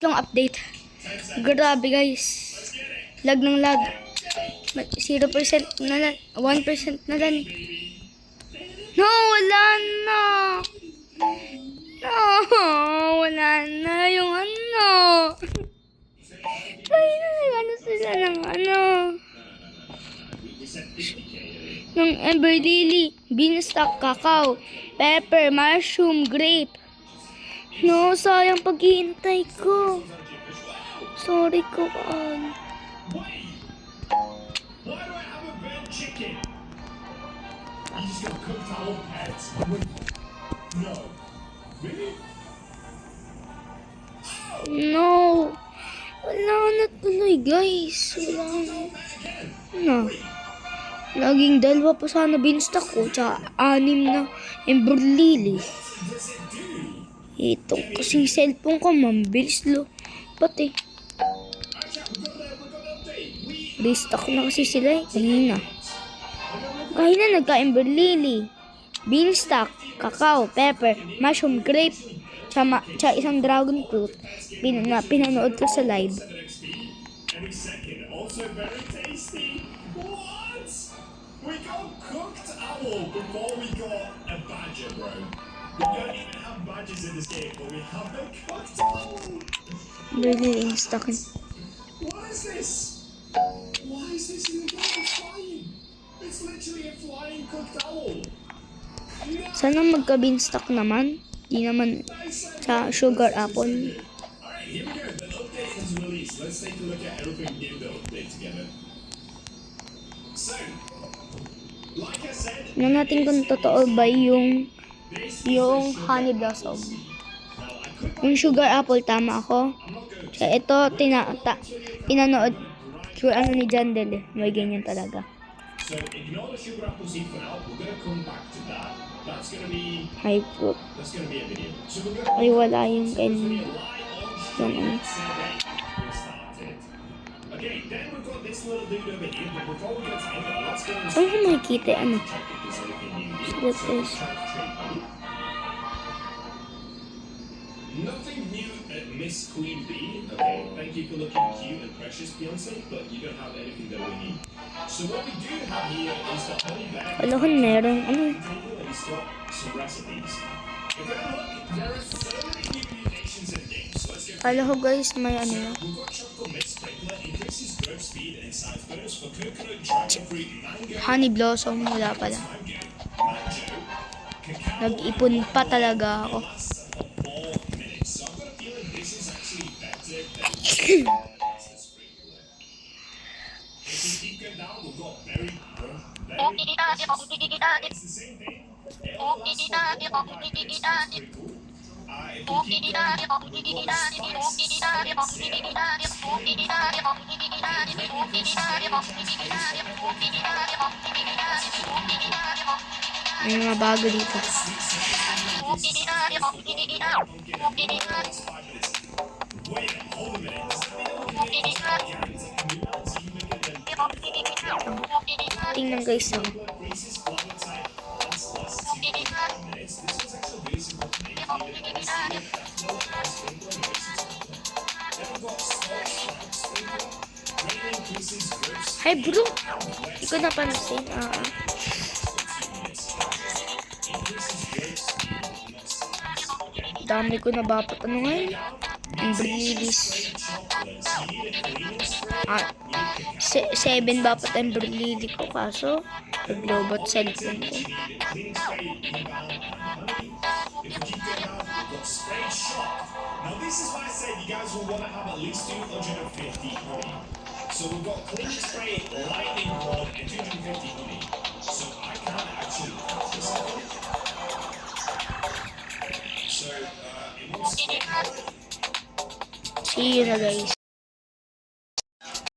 Yung update. Grabe guys. Lag ng lag. 0% na lang. 1% na lang. No, wala na. No, wala na yung ano. Ay, ano sila ng ano. Ng Ember Lily, beanstalk, cacao, pepper, mushroom, grape. No, sayang paghihintay ko. Sorry ko, No. Wala na tuloy, guys. Wala na. Laging dalawa pa sana beanstalk ko, tsaka 6 na Ember Lily. Itong kasing cellphone ko, mabilis lo. Pati. Beanstalk na kasi sila eh. Kahina nagka-Ember Lily, beanstalk, cacao, pepper, mushroom, grape, tsaka isang dragon fruit. Pinanood ko sa live. We got cooked owl before we got a badger, bro. We don't even have badgers in this game, but we have the cooked owl. Really stuck in. What is this? Why is this in the game? It's flying. It's literally a flying cooked owl. Sana magka-beanstalk naman. Di naman sa sugar apple. Alright, here we go. The update has released. Let's take a look at everything in the update together. So, like I said, Tignan natin kung totoo ba yung honey blossom. Yung sugar apple, tama ako. Kaya ito, pinanood ko ano ni Jandel eh. May ganyan talaga. so ignore the sugar apple seed for now. We're gonna come back to that. That's gonna be High fruit. a video. So we're gonna Ay, wala yung ganyan. rely on Yung ano. today. We started. Okay, then we've got this little dude over here. But before we get to any of that, let's go and Saan ko makikita ano? check if there's anything new here. Sulit is. Nothing new at Miss Queen Bee. Okay, thank you for looking cute and precious, Beyonce, but you don't have anything that we need. So what we do have here is the honey bear. Wala ko merong ano. Table, and it's got some recipes. If you have a look, there are so many new mutations in the game. So let's go. Kala ko guys may ano na. We've got Choco Mist Sprinkler, increases growth speed and size bonus for coconut, dragon fruit, mango, Honey blossom, wala pala. mango, cacao. Nag-ipon pa talaga ako. Lasts for 4 minutes. So I've got a feeling this is actually better than the sprinkler. If we keep going down, we've got very. It's the same thing. It all lasts for 4 minutes. It's pretty cool. If we keep going down, we've got May mga bago dito. Tingnan guys oh. Hi bro! Hindi ko napansin. Dami ko na ba patanungan? Ember Lilies. 7 ba pat Ember Lily ko kaso nag-lobot cellphone ko. Now this is why I said you guys will want to have at least 250 honey. So we've got clean spray, lightning rod, and 250 honey. So I can't actually catch this up. So it wants See you na guys.